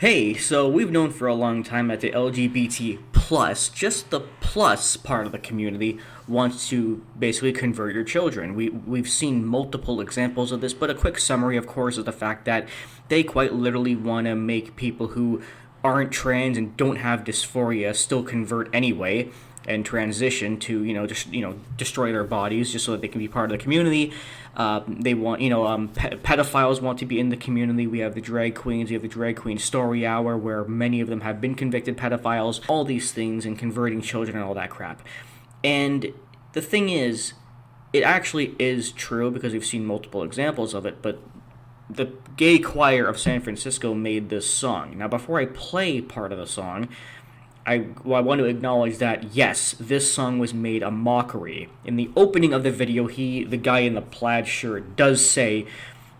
Hey, so we've known for a long time that the LGBT plus, just the plus part of the community, wants to basically convert your children. We've seen multiple examples of this, but a quick summary, of course, is the fact that they quite literally want to make people who aren't trans and don't have dysphoria still convert anyway and transition to just destroy their bodies just so that they can be part of the community. They want pedophiles want to be in the community. We have the drag queens. We have the drag queen story hour where many of them have been convicted pedophiles. All these things and converting children and all that crap. And the thing is, it actually is true because we've seen multiple examples of it. But the gay choir of San Francisco made this song. Now, before I play part of the song, I want to acknowledge that, yes, this song was made a mockery. In the opening of the video, the guy in the plaid shirt, does say,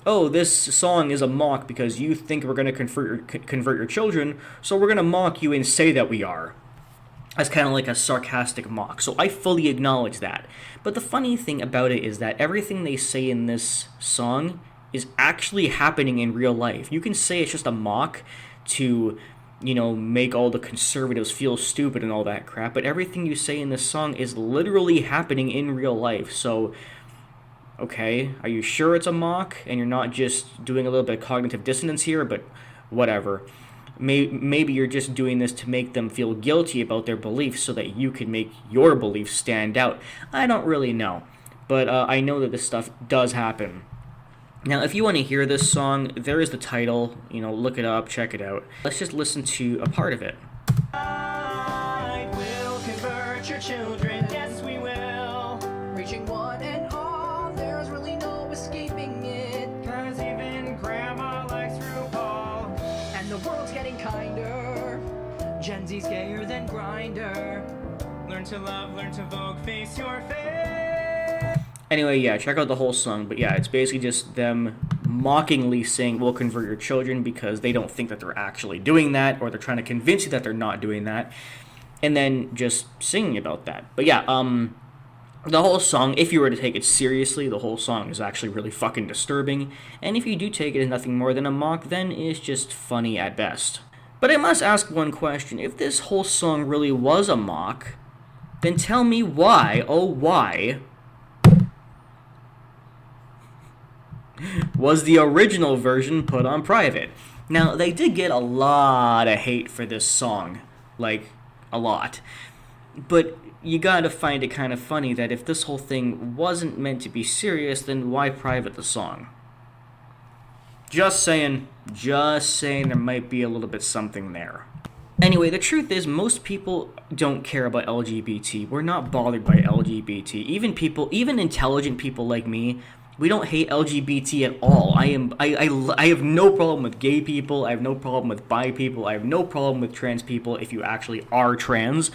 "Oh, this song is a mock because you think we're going to convert your children, so we're going to mock you and say that we are." As kind of like a sarcastic mock. So I fully acknowledge that. But the funny thing about it is that everything they say in this song is actually happening in real life. You can say it's just a mock to make all the conservatives feel stupid and all that crap, but everything you say in this song is literally happening in real life. So, okay, are you sure it's a mock and you're not just doing a little bit of cognitive dissonance here? But whatever. Maybe you're just doing this to make them feel guilty about their beliefs so that you can make your beliefs stand out. I don't really know, but I know that this stuff does happen. Now, if you want to hear this song, there is the title. Look it up, check it out. Let's just listen to a part of it. I will convert your children, yes we will. Reaching one and all, there's really no escaping it. Cause even grandma likes RuPaul. And the world's getting kinder. Gen Z's gayer than Grindr. Learn to love, learn to vogue, face your face. Anyway, yeah, check out the whole song. But yeah, it's basically just them mockingly saying, "We'll convert your children," because they don't think that they're actually doing that, or they're trying to convince you that they're not doing that, and then just singing about that. But yeah, the whole song, if you were to take it seriously, the whole song is actually really fucking disturbing, and if you do take it as nothing more than a mock, then it's just funny at best. But I must ask one question. If this whole song really was a mock, then tell me why, oh why, was the original version put on private? Now, they did get a lot of hate for this song. Like, a lot. But you gotta find it kind of funny that if this whole thing wasn't meant to be serious, then why private the song? Just saying there might be a little bit something there. Anyway, the truth is, most people don't care about LGBT. We're not bothered by LGBT. Even intelligent people like me, we don't hate LGBT at all. I have no problem with gay people. I have no problem with bi people. I have no problem with trans people if you actually are trans.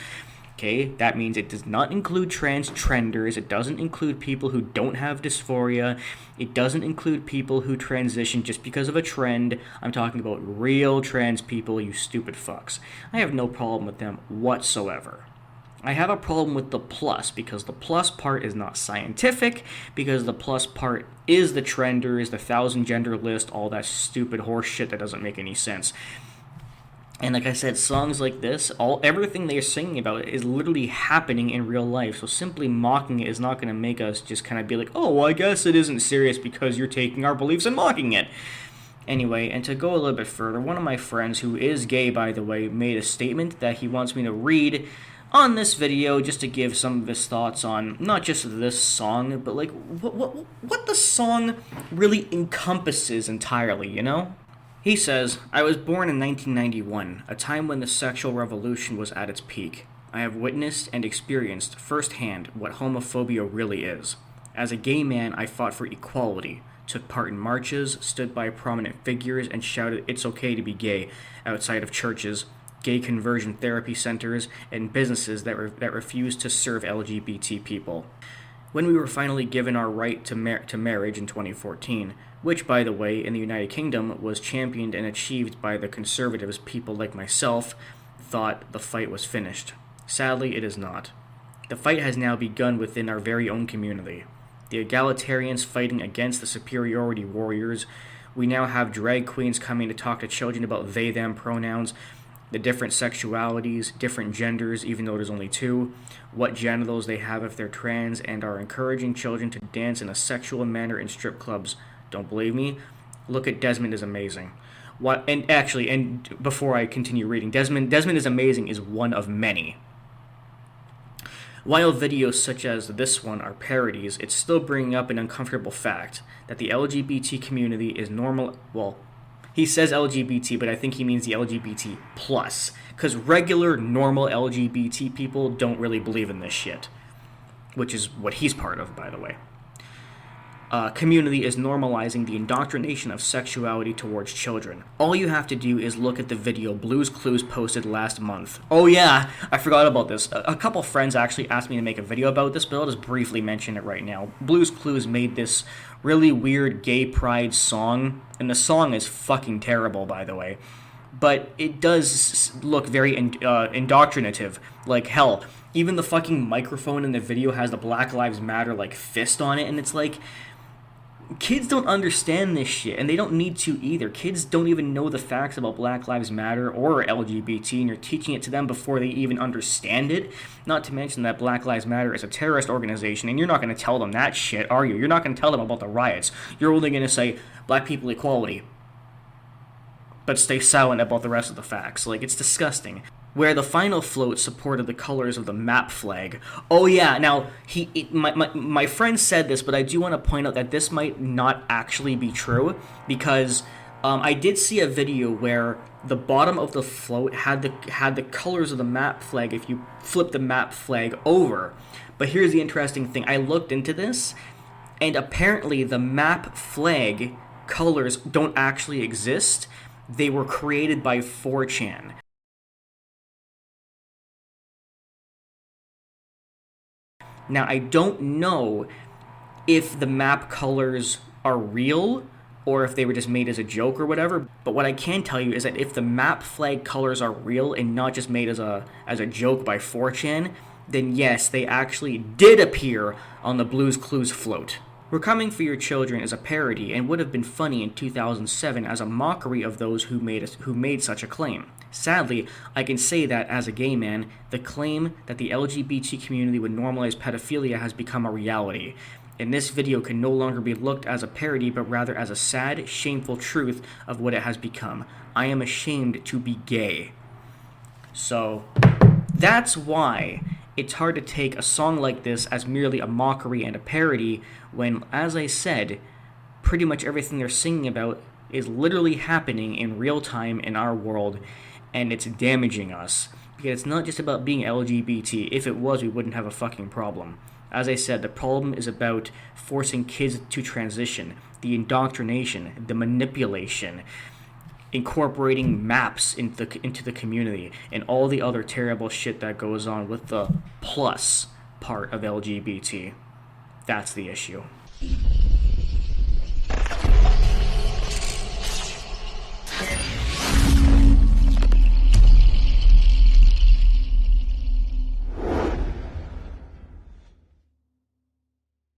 Okay, that means it does not include trans trenders. It doesn't include people who don't have dysphoria. It doesn't include people who transition just because of a trend. I'm talking about real trans people, you stupid fucks. I have no problem with them whatsoever. I have a problem with the plus, because the plus part is not scientific, because the plus part is the trenders, the 1,000 gender list, all that stupid horse shit that doesn't make any sense. And like I said, songs like this, everything they're singing about is literally happening in real life, so simply mocking it is not going to make us just kind of be like, "Oh, well, I guess it isn't serious because you're taking our beliefs and mocking it." Anyway, and to go a little bit further, one of my friends, who is gay by the way, made a statement that he wants me to read on this video, just to give some of his thoughts on not just this song, but like what the song really encompasses entirely, He says, "I was born in 1991, a time when the sexual revolution was at its peak. I have witnessed and experienced firsthand what homophobia really is. As a gay man, I fought for equality, took part in marches, stood by prominent figures, and shouted 'it's okay to be gay' outside of churches, gay conversion therapy centers, and businesses that refuse to serve LGBT people. When we were finally given our right to marriage in 2014, which, by the way, in the United Kingdom was championed and achieved by the conservatives, people like myself thought the fight was finished. Sadly, it is not. The fight has now begun within our very own community. The egalitarians fighting against the superiority warriors We now have drag queens coming to talk to children about they, them pronouns, the different sexualities, different genders, even though there's only two, what genitals they have if they're trans, and are encouraging children to dance in a sexual manner in strip clubs. Don't believe me? Look at Desmond is Amazing. What? And before I continue reading, Desmond is Amazing is one of many. While videos such as this one are parodies, it's still bringing up an uncomfortable fact that the LGBT community is normal. Well, he says LGBT, but I think he means the LGBT plus, because regular, normal LGBT people don't really believe in this shit, which is what he's part of, by the way. Community is normalizing the indoctrination of sexuality towards children. All you have to do is look at the video Blue's Clues posted last month. Oh yeah, I forgot about this. A couple friends actually asked me to make a video about this, but I'll just briefly mention it right now. Blue's Clues made this really weird gay pride song, and the song is fucking terrible, by the way. But it does look very indoctrinative. Like, hell, even the fucking microphone in the video has the Black Lives Matter, like, fist on it, and it's like, kids don't understand this shit, and they don't need to either. Kids don't even know the facts about Black Lives Matter or LGBT, and you're teaching it to them before they even understand it. Not to mention that Black Lives Matter is a terrorist organization, and you're not going to tell them that shit, are you? You're not going to tell them about the riots. You're only going to say, black people equality, but stay silent about the rest of the facts. Like, it's disgusting. Where the final float supported the colors of the MAP flag. Oh yeah, now, my friend said this, but I do want to point out that this might not actually be true, because I did see a video where the bottom of the float had the colors of the MAP flag if you flip the MAP flag over. But here's the interesting thing. I looked into this, and apparently the MAP flag colors don't actually exist. They were created by 4chan. Now, I don't know if the MAP colors are real or if they were just made as a joke or whatever, but what I can tell you is that if the MAP flag colors are real and not just made as a joke by 4chan, then yes, they actually did appear on the Blue's Clues float. We're Coming for Your Children is a parody and would have been funny in 2007 as a mockery of those who made such a claim. Sadly, I can say that as a gay man, the claim that the LGBT community would normalize pedophilia has become a reality. And this video can no longer be looked as a parody, but rather as a sad, shameful truth of what it has become. I am ashamed to be gay. So, that's why it's hard to take a song like this as merely a mockery and a parody when, as I said, pretty much everything they're singing about is literally happening in real time in our world, and it's damaging us. Because it's not just about being LGBT. If it was, we wouldn't have a fucking problem. As I said, the problem is about forcing kids to transition, the indoctrination, the manipulation, incorporating maps into the community, and all the other terrible shit that goes on with the plus part of LGBT. That's the issue.